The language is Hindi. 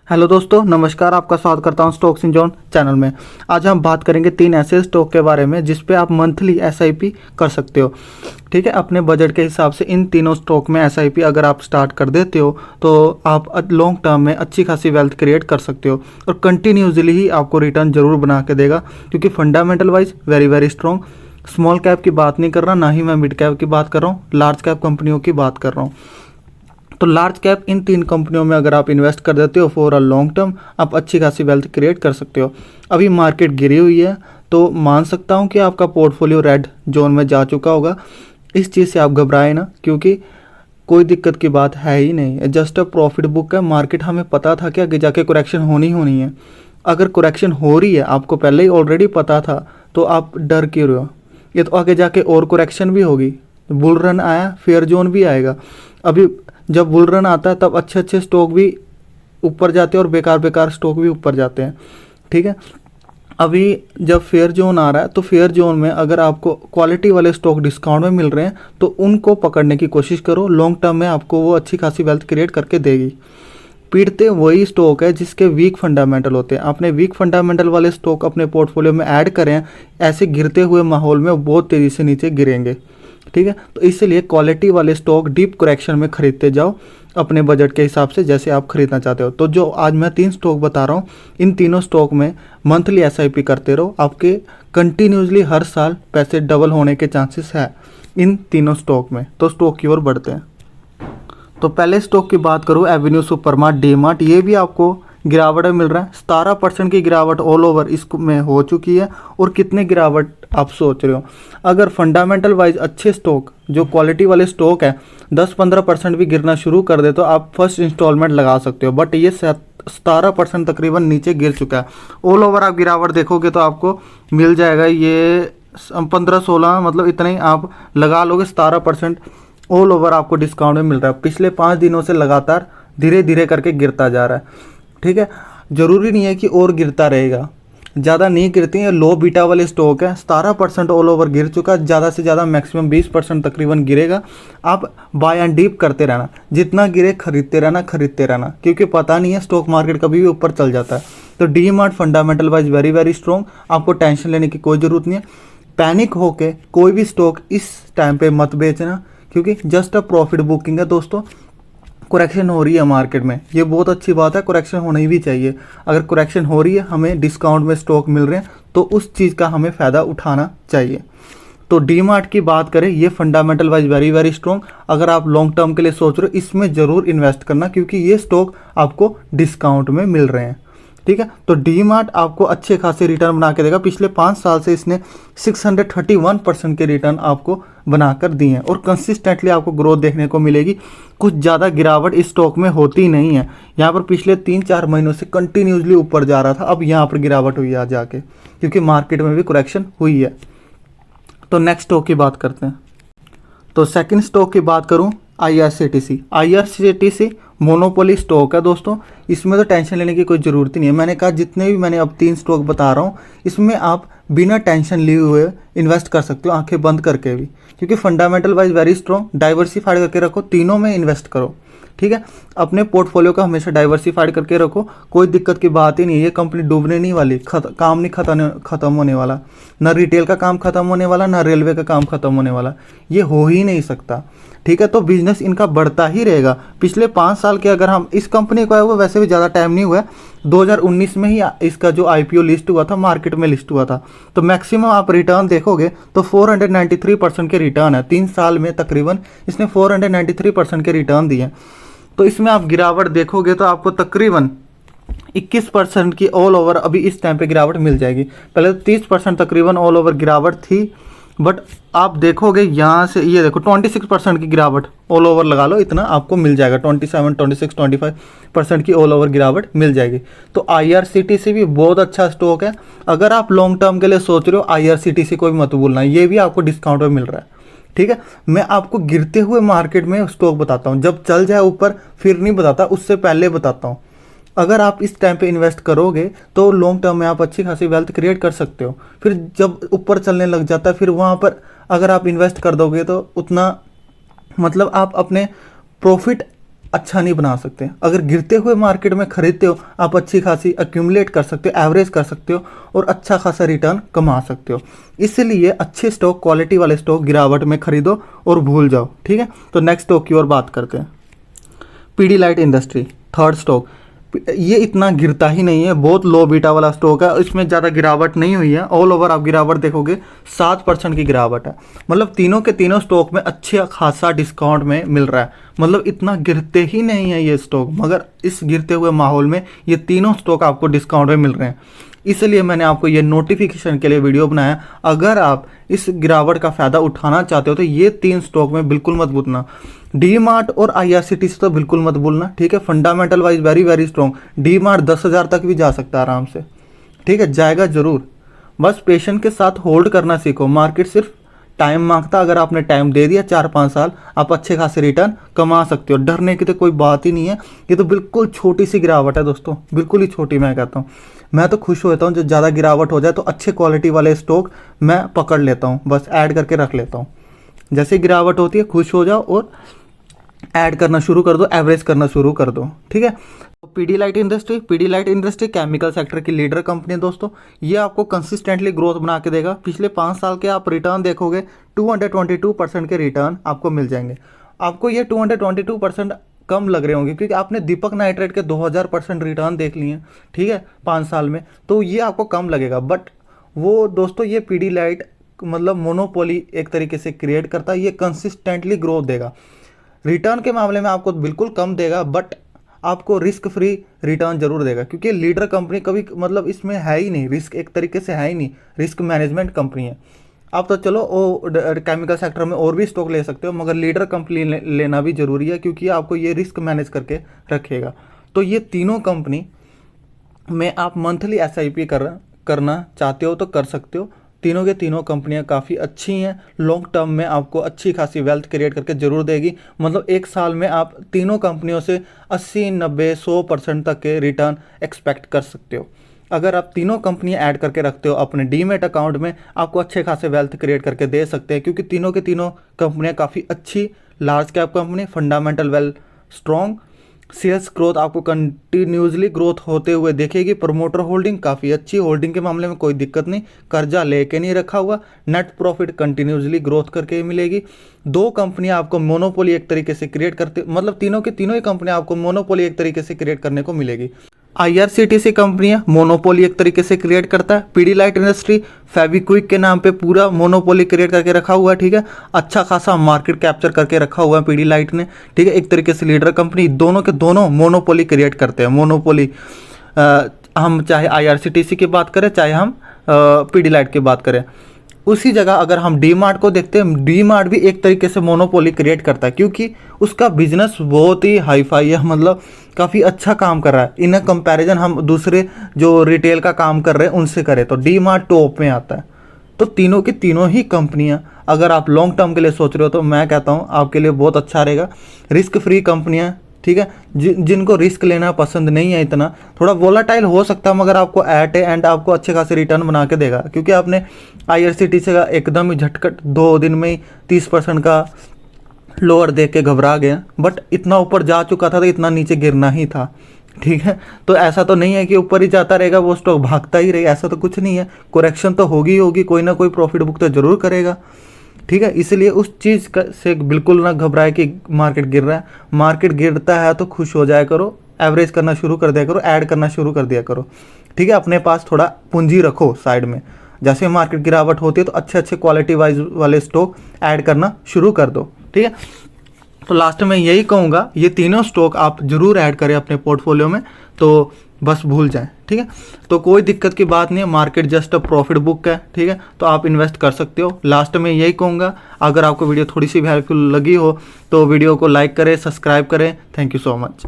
हेलो दोस्तों, नमस्कार। आपका स्वागत करता हूं स्टॉक्स इन जॉन चैनल में। आज हम बात करेंगे 3 ऐसे स्टॉक के बारे में जिस पे आप मंथली एसआईपी कर सकते हो। ठीक है, अपने बजट के हिसाब से इन तीनों स्टॉक में एसआईपी अगर आप स्टार्ट कर देते हो तो आप लॉन्ग टर्म में अच्छी खासी वेल्थ क्रिएट कर सकते हो और कंटिन्यूसली ही आपको रिटर्न जरूर बना के देगा, क्योंकि fundamental wise very very strong. Small cap की बात नहीं कर रहा, ना ही मैं मिड कैप की बात कर रहा हूँ, लार्ज कैप कंपनियों की बात कर रहा हूँ। तो लार्ज कैप इन 3 कंपनियों में अगर आप इन्वेस्ट कर देते हो फॉर अ लॉन्ग टर्म, आप अच्छी खासी वेल्थ क्रिएट कर सकते हो। अभी मार्केट गिरी हुई है तो मान सकता हूँ कि आपका पोर्टफोलियो रेड जोन में जा चुका होगा। इस चीज़ से आप घबराएं ना, क्योंकि कोई दिक्कत की बात है ही नहीं। जस्ट अ प्रॉफिट बुक है। मार्केट हमें पता था कि आगे जाके करेक्शन होनी है। अगर करेक्शन हो रही है, आपको पहले ही ऑलरेडी पता था, तो आप डर क्यों रहे हो? ये तो आगे जाके और करेक्शन भी होगी। बुल रन आया, फेयर जोन भी आएगा। अभी जब बुल रन आता है तब अच्छे अच्छे स्टॉक भी ऊपर जाते हैं और बेकार बेकार स्टॉक भी ऊपर जाते हैं। ठीक है, अभी जब फेयर जोन आ रहा है तो फेयर जोन में अगर आपको क्वालिटी वाले स्टॉक डिस्काउंट में मिल रहे हैं तो उनको पकड़ने की कोशिश करो। लॉन्ग टर्म में आपको वो अच्छी खासी वेल्थ क्रिएट करके देगी। पीटते वही स्टॉक है जिसके वीक फंडामेंटल होते हैं। आपने वीक फंडामेंटल वाले स्टॉक अपने पोर्टफोलियो में ऐड करें, ऐसे गिरते हुए माहौल में बहुत तेज़ी से नीचे गिरेंगे। ठीक है, तो इसलिए क्वालिटी वाले स्टॉक डीप करेक्शन में खरीदते जाओ अपने बजट के हिसाब से, जैसे आप खरीदना चाहते हो। तो जो आज मैं 3 स्टॉक बता रहा हूँ, इन तीनों स्टॉक में मंथली एसआईपी करते रहो। आपके कंटिन्यूसली हर साल पैसे डबल होने के चांसेस है इन तीनों स्टॉक में। तो स्टॉक की ओर बढ़ते हैं। तो पहले स्टॉक की बात करूँ, एवेन्यू सुपरमार्ट, डी मार्ट। ये भी आपको गिरावट में मिल रहा है। 17% की गिरावट ऑल ओवर इसमें हो चुकी है। और कितने गिरावट आप सोच रहे हो? अगर फंडामेंटल वाइज अच्छे स्टॉक, जो क्वालिटी वाले स्टॉक है, 10-15% भी गिरना शुरू कर दे तो आप फर्स्ट इंस्टॉलमेंट लगा सकते हो। बट ये 17% तकरीबन नीचे गिर चुका है। ऑल ओवर आप गिरावट देखोगे तो आपको मिल जाएगा ये 15-16, मतलब इतना ही आप लगा लोगे। 17% ऑल ओवर आपको डिस्काउंट में मिल रहा है। पिछले 5 दिनों से लगातार धीरे धीरे करके गिरता जा रहा है। ठीक है, ज़रूरी नहीं है कि और गिरता रहेगा, ज़्यादा नहीं गिरती हैं। लो बीटा वाले स्टॉक है, 17% ऑल ओवर गिर चुका है। ज़्यादा से ज़्यादा मैक्सिमम 20% तकरीबन गिरेगा। आप बाय एंड डीप करते रहना, जितना गिरे खरीदते रहना, क्योंकि पता नहीं है, स्टॉक मार्केट कभी भी ऊपर चल जाता है। तो D mart fundamental wise very very strong, आपको टेंशन लेने की कोई ज़रूरत नहीं है। पैनिक होके कोई भी स्टॉक इस टाइम पे मत बेचना, क्योंकि जस्ट अ प्रॉफिट बुकिंग है दोस्तों। करेक्शन हो रही है मार्केट में, ये बहुत अच्छी बात है, करेक्शन होनी भी चाहिए। अगर करेक्शन हो रही है, हमें डिस्काउंट में स्टॉक मिल रहे हैं, तो उस चीज़ का हमें फ़ायदा उठाना चाहिए। तो डी मार्ट की बात करें, ये fundamental wise very very strong. अगर आप लॉन्ग टर्म के लिए सोच रहे हो, इसमें ज़रूर इन्वेस्ट करना, क्योंकि ये स्टॉक आपको डिस्काउंट में मिल रहे हैं। ठीक है, तो डी मार्ट आपको अच्छे खासे रिटर्न बना के देगा। पिछले 5 साल से इसने 631% के रिटर्न आपको बनाकर दिए हैं और कंसिस्टेंटली आपको ग्रोथ देखने को मिलेगी। कुछ ज़्यादा गिरावट इस स्टॉक में होती नहीं है। यहाँ पर पिछले 3-4 महीनों से कंटिन्यूसली ऊपर जा रहा था, अब यहाँ पर गिरावट हुई है आज जाके, क्योंकि मार्केट में भी करेक्शन हुई है। तो नेक्स्ट स्टॉक की बात करते हैं। तो सेकंड स्टॉक की बात करूं, आईआरसीटीसी मोनोपोली स्टॉक है दोस्तों। इसमें तो टेंशन लेने की कोई ज़रूरत ही नहीं है। मैंने कहा जितने भी मैंने अब 3 स्टॉक बता रहा हूँ, इसमें आप बिना टेंशन लिए हुए इन्वेस्ट कर सकते हो, आंखें बंद करके भी, क्योंकि fundamental wise very strong. Diversified करके रखो, तीनों में इन्वेस्ट करो। ठीक है, अपने पोर्टफोलियो का हमेशा डाइवर्सिफाइड करके रखो, कोई दिक्कत की बात ही नहीं है। ये कंपनी डूबने नहीं वाली, काम नहीं खत्म होने वाला, ना रिटेल का काम खत्म होने वाला, ना रेलवे का काम खत्म होने वाला, ये हो ही नहीं सकता। ठीक है, तो बिजनेस इनका बढ़ता ही रहेगा। पिछले 5 साल के अगर हम इस कंपनी को आए हुए, वैसे भी ज़्यादा टाइम नहीं हुआ है, 2019 में ही इसका जो आईपीओ लिस्ट हुआ था, मार्केट में लिस्ट हुआ था। तो मैक्सिमम आप रिटर्न देखोगे तो 493% के रिटर्न है। 3 साल में तकरीबन इसने 493% के रिटर्न दिए। तो इसमें आप गिरावट देखोगे तो आपको तकरीबन 21% की ऑल ओवर अभी इस टाइम पे गिरावट मिल जाएगी। पहले तो 30% तकरीबन ऑल ओवर गिरावट थी, बट आप देखोगे यहाँ से, ये देखो 26% की गिरावट ऑल ओवर लगा लो, इतना आपको मिल जाएगा। 27, 26, 25% की ऑल ओवर गिरावट मिल जाएगी। तो आईआरसीटीसी भी बहुत अच्छा स्टॉक है। अगर आप लॉन्ग टर्म के लिए सोच रहे हो, आईआरसीटीसी को भी मत भूलना, ये भी आपको डिस्काउंट में मिल रहा है। ठीक है, मैं आपको गिरते हुए मार्केट में स्टॉक बताता हूँ, जब चल जाए ऊपर फिर नहीं बताता, उससे पहले बताता हूँ। अगर आप इस टाइम पे इन्वेस्ट करोगे तो लॉन्ग टर्म में आप अच्छी खासी वेल्थ क्रिएट कर सकते हो। फिर जब ऊपर चलने लग जाता है, फिर वहाँ पर अगर आप इन्वेस्ट कर दोगे तो उतना, मतलब आप अपने प्रॉफिट अच्छा नहीं बना सकते। अगर गिरते हुए मार्केट में खरीदते हो, आप अच्छी खासी एक्यूमुलेट कर सकते हो, एवरेज कर सकते हो और अच्छा खासा रिटर्न कमा सकते हो। इसलिए अच्छे स्टॉक, क्वालिटी वाले स्टॉक गिरावट में खरीदो और भूल जाओ, ठीक है। तो नेक्स्ट स्टॉक की ओर बात करते हैं। Pidilite industry, third stock. ये इतना गिरता ही नहीं है, बहुत लो बीटा वाला स्टॉक है, इसमें ज़्यादा गिरावट नहीं हुई है। ऑल ओवर आप गिरावट देखोगे 7% की गिरावट है। मतलब तीनों के तीनों स्टॉक में अच्छे खासा डिस्काउंट में मिल रहा है। मतलब इतना गिरते ही नहीं है ये स्टॉक, मगर इस गिरते हुए माहौल में ये तीनों स्टॉक आपको डिस्काउंट में मिल रहे हैं। इसलिए मैंने आपको ये नोटिफिकेशन के लिए वीडियो बनाया। अगर आप इस गिरावट का फ़ायदा उठाना चाहते हो तो ये 3 स्टॉक में बिल्कुल मत भूलना। डी मार्ट और IRCTC तो बिल्कुल मत भूलना, ठीक है। Fundamental wise very very strong. D mart 10,000 तक भी जा सकता है आराम से, ठीक है, जाएगा ज़रूर। बस पेशेंस के साथ होल्ड करना सीखो। मार्केट सिर्फ टाइम मांगता, अगर आपने टाइम दे दिया 4-5 साल, आप अच्छे खासे रिटर्न कमा सकते हो। डरने की तो कोई बात ही नहीं है। ये तो बिल्कुल छोटी सी गिरावट है दोस्तों, बिल्कुल ही छोटी। मैं कहता हूँ, मैं तो खुश होता हूँ जब ज़्यादा गिरावट हो जाए तो अच्छे क्वालिटी वाले स्टॉक मैं पकड़ लेता हूँ, बस ऐड करके रख लेता हूँ। जैसे गिरावट होती है खुश हो जाओ और ऐड करना शुरू कर दो, एवरेज करना शुरू कर दो, ठीक है। तो पीडीलाइट इंडस्ट्री केमिकल सेक्टर की लीडर कंपनी है दोस्तों। ये आपको कंसिस्टेंटली ग्रोथ बना के देगा। पिछले 5 साल के आप रिटर्न देखोगे 222% के रिटर्न आपको मिल जाएंगे। आपको ये 222% कम लग रहे होंगे क्योंकि आपने दीपक नाइट्रेट के 2000% रिटर्न देख लिए हैं, ठीक है, 5 साल में, तो ये आपको कम लगेगा। बट वो दोस्तों, ये पीडीलाइट मतलब मोनोपोली एक तरीके से क्रिएट करता है। ये कंसिस्टेंटली ग्रोथ देगा। रिटर्न के मामले में आपको बिल्कुल कम देगा, बट आपको रिस्क फ्री रिटर्न जरूर देगा क्योंकि लीडर कंपनी कभी मतलब इसमें है ही नहीं, रिस्क एक तरीके से है ही नहीं, रिस्क मैनेजमेंट कंपनी है। आप तो चलो वो केमिकल सेक्टर में और भी स्टॉक ले सकते हो, मगर लीडर कंपनी लेना भी जरूरी है क्योंकि आपको ये रिस्क मैनेज करके रखेगा। तो ये तीनों कंपनी में आप मंथली SIP करना चाहते हो तो कर सकते हो। तीनों के तीनों कंपनियां काफ़ी अच्छी हैं, लॉन्ग टर्म में आपको अच्छी खासी वेल्थ क्रिएट करके जरूर देगी। मतलब एक साल में आप तीनों कंपनियों से 80, 90, 100% तक के रिटर्न एक्सपेक्ट कर सकते हो। अगर आप तीनों कंपनियां ऐड करके रखते हो अपने डीमेट अकाउंट में, आपको अच्छे खासे वेल्थ क्रिएट करके दे सकते हैं क्योंकि तीनों के तीनों कंपनियां काफ़ी अच्छी large cap company, fundamental well strong, sales growth आपको कंटिन्यूसली ग्रोथ होते हुए देखेगी। प्रमोटर होल्डिंग काफ़ी अच्छी, होल्डिंग के मामले में कोई दिक्कत नहीं, कर्जा लेके नहीं रखा हुआ, नेट प्रॉफिट कंटिन्यूसली ग्रोथ करके मिलेगी। 2 कंपनियां आपको मोनोपोली एक तरीके से क्रिएट करते, मतलब तीनों की तीनों ही कंपनियां आपको मोनोपोली एक तरीके से क्रिएट करने को मिलेगी। IRCTC कंपनियां मोनोपोली एक तरीके से क्रिएट करता है। पीडीलाइट इंडस्ट्री फेविक्विक के नाम पे पूरा मोनोपोली क्रिएट करके रखा हुआ है, ठीक है, अच्छा खासा मार्केट कैप्चर करके रखा हुआ है पीडीलाइट ने, ठीक है, एक तरीके से लीडर कंपनी। दोनों के दोनों मोनोपोली क्रिएट करते हैं। मोनोपोली हम चाहे IRCTC की बात करें, चाहे हम पीडीलाइट की बात करें। उसी जगह अगर हम डी मार्ट को देखते हैं, डी मार्ट भी एक तरीके से मोनोपोली क्रिएट करता है क्योंकि उसका बिजनेस बहुत ही हाई फाई है, मतलब काफ़ी अच्छा काम कर रहा है। इन कंपैरिजन हम दूसरे जो रिटेल का काम कर रहे हैं उनसे करें तो डी मार्ट टॉप में आता है। तो तीनों की तीनों ही कंपनियां अगर आप लॉन्ग टर्म के लिए सोच रहे हो तो मैं कहता हूं आपके लिए बहुत अच्छा रहेगा। रिस्क फ्री कंपनियां, ठीक है, जिनको रिस्क लेना पसंद नहीं है, इतना थोड़ा वोलाटाइल हो सकता है, मगर आपको एट एंड आपको अच्छे खासे रिटर्न बना के देगा क्योंकि आपने IRCTC का एकदम ही झटकट 2 दिन में ही 30% का लोअर देख के घबरा गया। बट इतना ऊपर जा चुका था तो इतना नीचे गिरना ही था, ठीक है। तो ऐसा तो नहीं है कि ऊपर ही जाता रहेगा वो स्टॉक भागता ही रहेगा, ऐसा तो कुछ नहीं है। करेक्शन तो होगी होगी, कोई ना कोई प्रॉफिट बुक तो जरूर करेगा, ठीक है। इसलिए उस चीज़ से बिल्कुल ना घबराए कि मार्केट गिर रहा है। मार्केट गिरता है तो खुश हो जाया करो, एवरेज करना शुरू कर दिया करो, ऐड करना शुरू कर दिया करो, ठीक है। अपने पास थोड़ा पूंजी रखो साइड में। जैसे मार्केट गिरावट होती है तो अच्छे अच्छे क्वालिटी वाइज वाले स्टॉक ऐड करना शुरू कर दो, ठीक है। तो लास्ट में यही कहूँगा, ये तीनों स्टॉक आप जरूर ऐड करें अपने पोर्टफोलियो में, तो बस भूल जाएं, ठीक है। तो कोई दिक्कत की बात नहीं है, market just a profit book है, ठीक है, तो आप इन्वेस्ट कर सकते हो। लास्ट में यही कहूँगा, अगर आपको वीडियो थोड़ी सी हेल्पफुल लगी हो तो वीडियो को लाइक करें, सब्सक्राइब करें। Thank you so much.